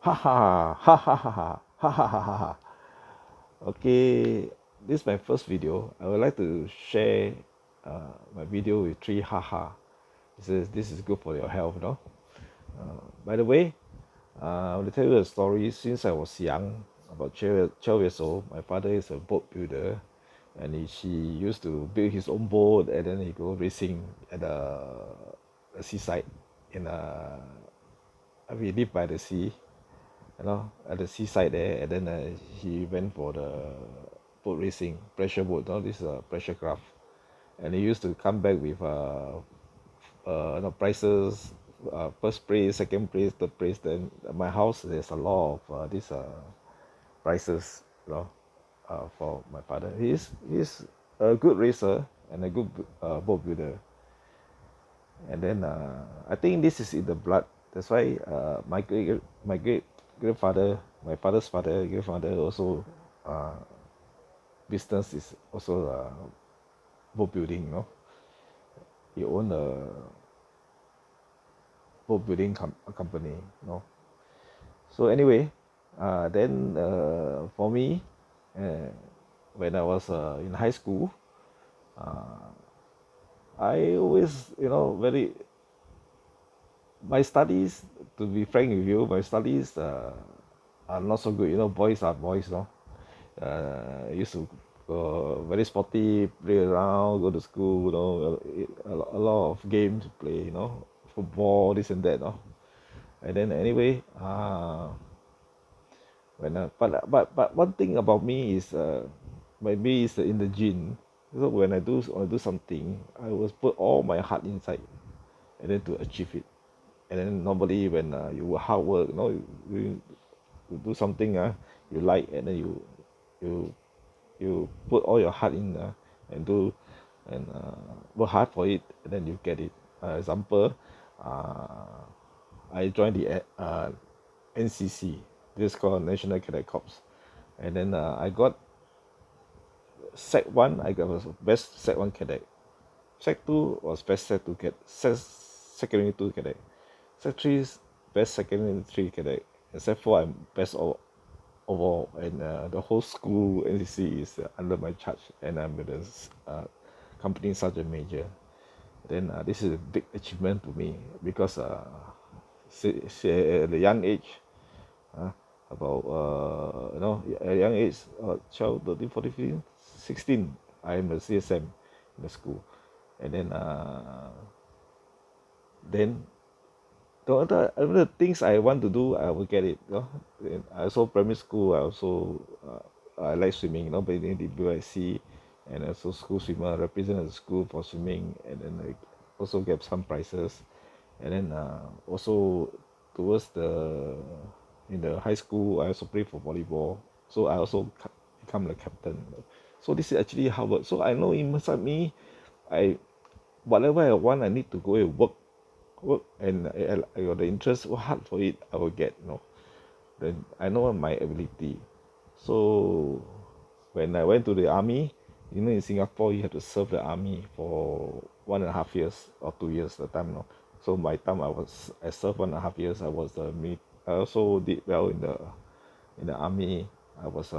Ha ha ha ha ha ha ha ha ha ha ha. Okay, this is my first video. I would like to share my video with three haha. This is good for your health, you know. By the way, I want to tell you a story. Since I was young, about 12 years old, my father is a boat builder, and he used to build his own boat, and then he go racing at the seaside. We live by the sea, at the seaside there, and then he went for the boat racing, pressure boat, this pressure craft, and he used to come back with prizes, first place, second place, third place. Then at my house, there's a lot of these prizes, for my father. He's a good racer and a good boat builder, and then I think this is in the blood. That's why my great grandfather, my father's father, grandfather also uh, business is also boat building. He owned a boat building company. So anyway, then for me, uh, when I was in high school, I always very my studies, to be frank with you, my studies are not so good. Boys are boys, used to very sporty, play around, go to school, a lot of games to play, football, this and that, and then anyway, but one thing about me is maybe it's in the gene. So when I do something, I will put all my heart inside, and then to achieve it. And then normally when you work hard work, you do something you like, and then you you put all your heart in, and do and work hard for it, and then you get it. Example, uh, I joined the NCC. This is called National Cadet Corps, and then I got Sec 1. I got was best Sec 1 cadet. Sec 2 was best secondary 2 cadet. Sec 3 is best secondary 3 cadet. And Sec 4 I'm best overall, and the whole school NCC is under my charge, and I'm the company sergeant major. Then this is a big achievement to me because at a young age, uh, about at a young age, 12, 13, 14, 15, 16, I'm a CSM in the school, and then the other things I want to do, I will get it. And I also primary school. I like swimming. But in the BYC, and also school swimmer, represent the school for swimming, and then I also get some prizes. And then also towards the in the high school, I also play for volleyball. So I also become the captain. So this is actually hard work. So I know inside me, I whatever I want, I need to go and work, and I got the interest, work hard for it, I will get. Then I know my ability. So when I went to the army, in Singapore you have to serve the army for 1.5 years or 2 years the time. So my time I served 1.5 years. I also did well in the army. I was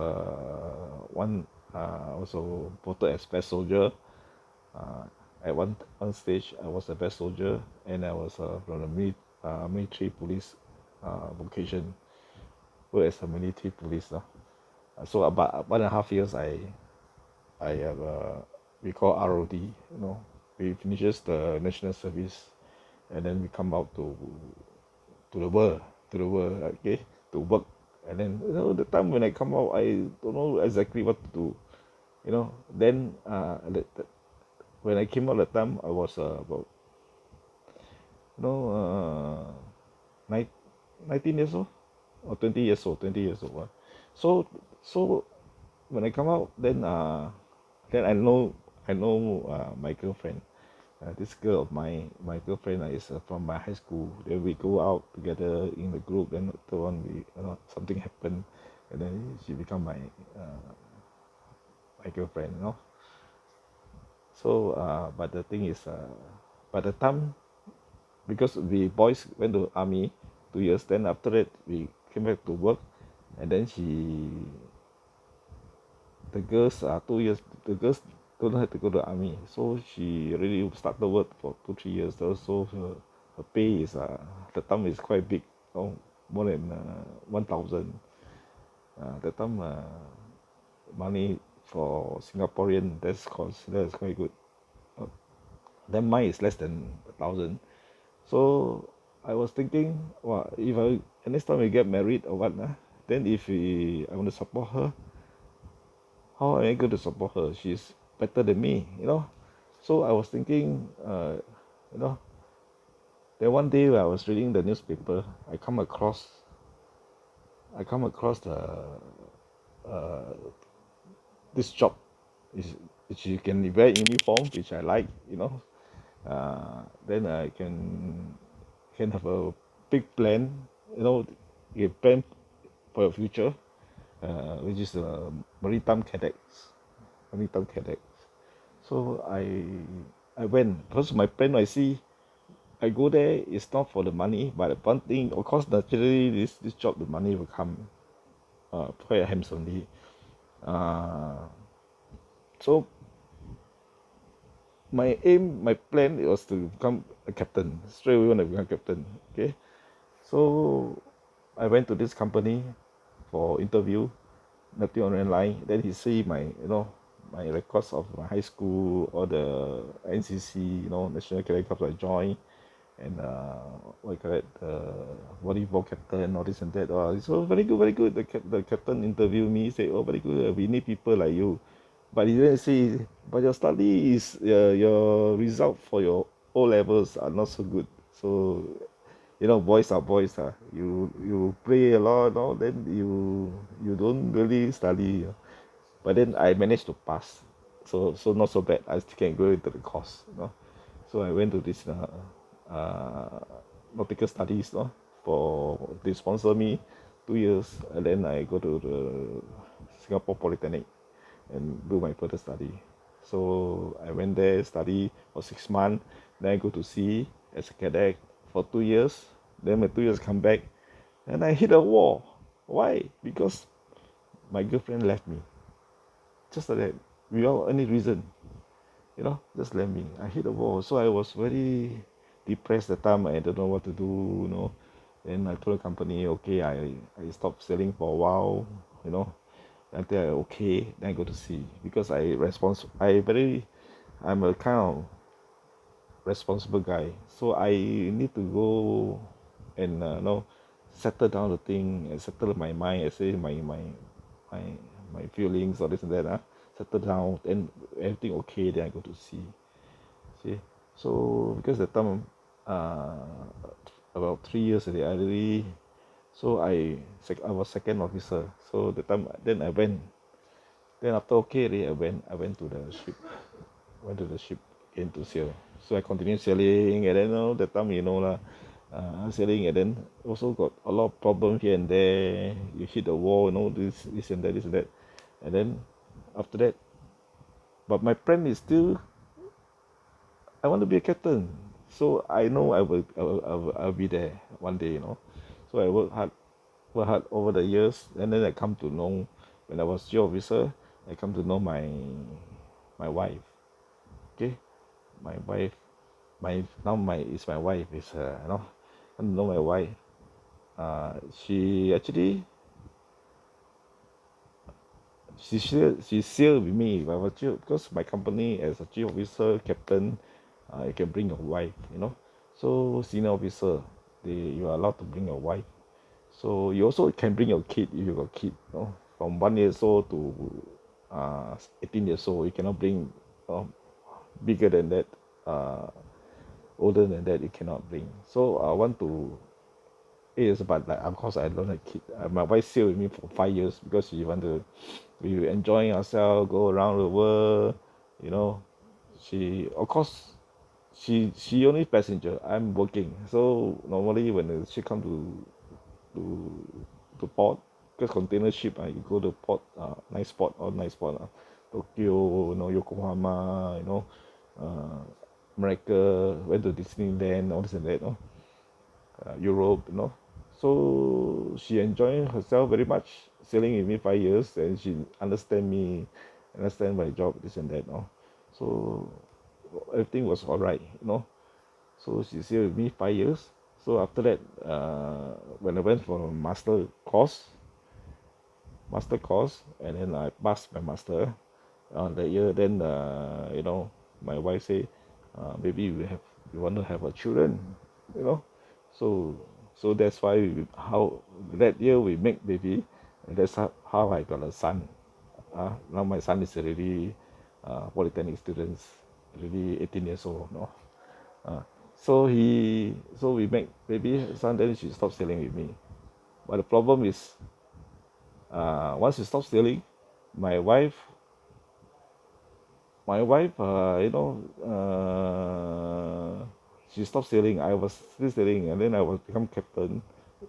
also voted as best soldier. uh, at one stage, I was the best soldier, and I was from the military police vocation, work as a military police. So about 1.5 years, I have we call ROD. We finishes the national service, and then we come out to the world, okay, to work. And then the time when I come out, I don't know exactly what to do. Then when I came out, the time I was about you know uh, nine, 19 years old or 20 years old, 20 years old. So when I come out, then I know my girlfriend. This girl of my girlfriend is from my high school. Then we go out together in the group. Then later on, something happened, and then she become my girlfriend. So but the thing is, by the time, because we boys went to army 2 years, then after that we came back to work, and then the girls are 2 years. The girls don't have to go to army, so she already started work for 2 3 years. So her pay is the time is quite big, more than 1,000. That time money for Singaporean that's considered as quite good. Uh, then mine is less than 1,000. So I was thinking, well, if I next time we get married or what, then if I want to support her, how am I going to support her? She's better than me, you know. So I was thinking, you know, then one day when I was reading the newspaper, I come across uh, this job, is which you can wear uniform, which I like, you know. Then I can have a big plan, you know, you plan for your future, which is maritime cadets, maritime cadets. So I went because my plan I see I go there is not for the money, but one thing of course naturally this job the money will come quite handsomely. Uh, so my plan was to become a captain. Straight away when I become captain. Okay. So I went to this company for interview, nothing online. Then he see my, my records of my high school, all the NCC, National Cadet Clubs I joined, and what you call it, volleyball captain, all this and that. Oh, so very good, very good. The captain interviewed me, say, oh, very good. We need people like you. But he didn't say, but your study is your result for your O levels are not so good. So boys are boys. You play a lot, then you don't really study. But then I managed to pass, so not so bad. I still can go into the course. So I went to this uh, nautical studies, for they sponsor me 2 years, and then I go to the Singapore Polytechnic and do my further study. So I went there, study for 6 months, then I go to sea as a cadet for 2 years. Then my 2 years come back, and I hit a wall. Why? Because my girlfriend left me. Just like that, without any reason. Just left me. I hit a wall. So I was very depressed at the time. I don't know what to do. Then I told the company, okay, I stopped selling for a while, until I okay, then I go to sea because I'm a kind of responsible guy, so I need to go and settle down the thing and settle my mind, I say my my feelings or this and that, settle down, then everything okay, then I go to sea. See, so because the time uh about 3 years already, I really so I was second officer, so the time then I went. Then after okay already, I went to the ship, again to sail. So I continued sailing, and then that time lah, sailing, and then also got a lot of problem here and there. You hit the wall, this and that, this and that, and then after that, but my plan is still I want to be a captain. So I know I'll be there one day. So I work hard over the years, and then I come to know when I was chief officer, I come to know my wife. Okay, my wife, my is my wife is come to know my wife. She actually she's still with me. If I was because my company as a chief officer, captain, you can bring your wife. So senior officer, you are allowed to bring your wife. So you also can bring your kid if you got kid. From 1 years old to 18 years old. You cannot bring bigger than that, older than that. You cannot bring. So I want to. It is, but like of course I don't have kid. My wife stay with me for 5 years because she want to. We enjoying ourselves, go around the world. You know, she of course she only passenger. I'm working. So normally when the ship come to to port, because container ship, you go to port, nice port, all nice port, Tokyo, Yokohama, uh, America, went to Disneyland, all this and that, Europe. So she enjoying herself very much, sailing with me 5 years, and she understand me, understand my job, this and that, So everything was all right. So she sailed with me 5 years. So after that, when I went for a master course, and then I passed my master on the year. Then my wife say, maybe we want to have a children, you know. So that's why how that year we make baby, and that's how I got a son. Now my son is already polytechnic students, already 18 years old. No, uh, so we make baby son. Then she stopped sailing with me. But the problem is, once she stopped sailing, my wife she stopped sailing. I was still sailing, and then I was become captain.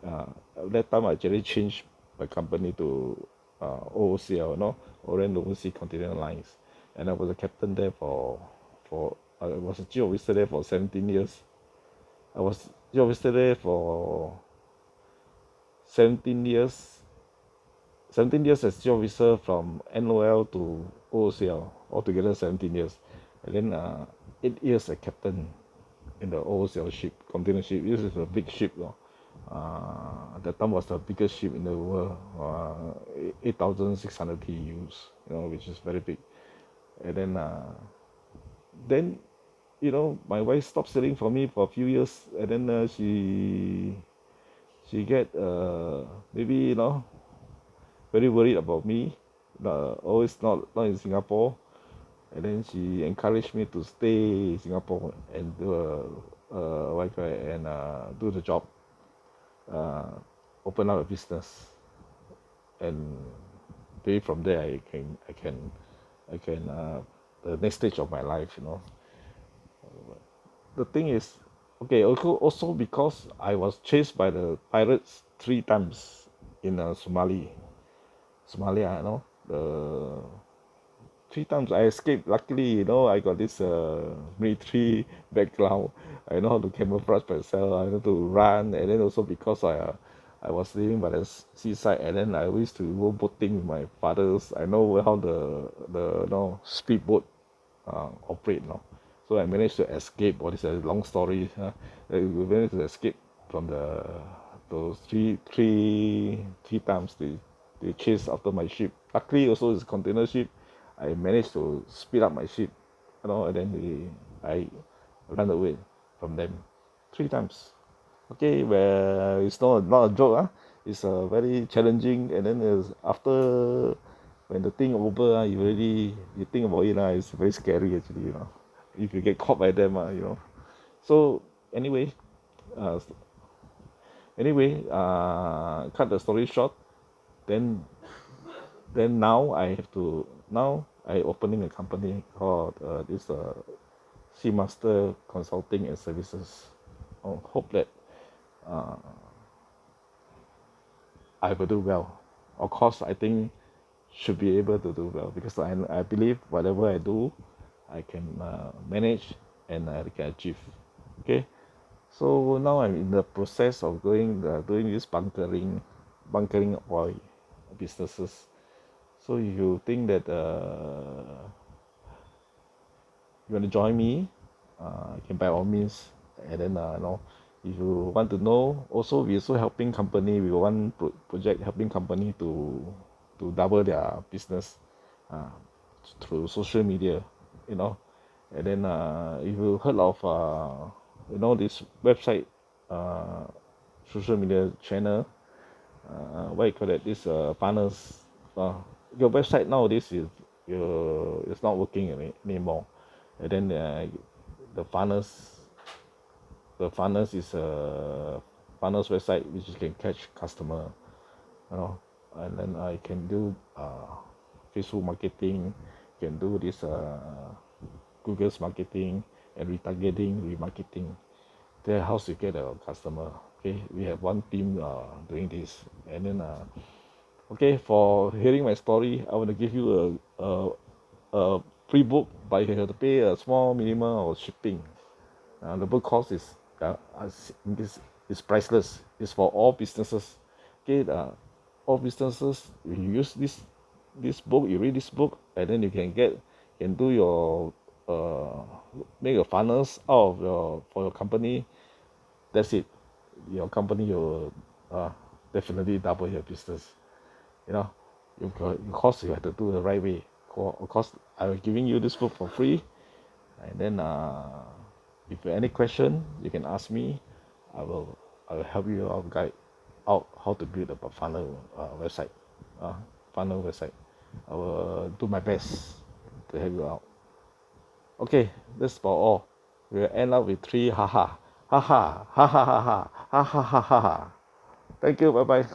Uh, at that time, I actually changed my company to OOCL, Orient Overseas Container Lines, and I was a captain there for I was a chief officer there for 17 years. I was chief officer there for 17 years. 17 years as chief officer from NOL to OOCL, altogether 17 years. And then 8 years as captain in the OOCL ship, container ship. This is a big ship. That time was the biggest ship in the world, 8,600 TEUs, which is very big. And then my wife stopped sailing for me for a few years, and then she get maybe very worried about me, always not in Singapore, and then she encouraged me to stay in Singapore and do what you call it, and do the job, uh, open up a business, and maybe from there I can the next stage of my life. The thing is, okay, also because I was chased by the pirates 3 times in Somalia, the 3 times I escaped. Luckily, I got this military background. I know how to camouflage myself. I know to run, and then also because I was living by the seaside, and then I used to go boating with my fathers. I know how the speedboat operate. So I managed to escape. What is a long story? We managed to escape from those three times they chased after my ship. Luckily, also it's a container ship. I managed to speed up my ship, and then I ran away from them 3 times. Okay, well, it's not a joke. It's very challenging, and then after when the thing over, you think about it, it's very scary actually. If you get caught by them, So anyway, uh, cut the story short. Then now I opening a company called this Seamaster Consulting and Services. Hope that uh, I will do well. Of course, I think should be able to do well because I believe whatever I do, I can manage and I can achieve. Okay, so now I'm in the process of doing this bunkering oil businesses. So if you think that you want to join me, you can by all means. And then if you want to know, also we also helping company. We got one project helping company to double their business uh, through social media, you know. And then if you heard of this website, uh, social media channel, what you call that? This partners. Uh, your website nowadays is not working anymore. And then the funnels is a funnels website which you can catch customer, you know, and then I can do Facebook marketing, can do this Google's marketing and remarketing. That's how you get a customer. Okay, we have one team doing this, and then okay, for hearing my story, I want to give you a free book, but you have to pay a small minimum of shipping. The book cost is is priceless. It's for all businesses. Okay, all businesses. When you use this book, you read this book, and then you can do your uh, make a funnels out of your for your company. That's it. Your company will definitely double your business. You know, of course you have to do the right way. Of course, I'm giving you this book for free, and then if you have any question, you can ask me. I will help you out guide out how to build a funnel website, uh, funnel website. I will do my best to help you out. Okay, that's about all. We'll end up with three haha, haha, ha ha ha ha ha ha ha ha ha. Thank you. Bye bye.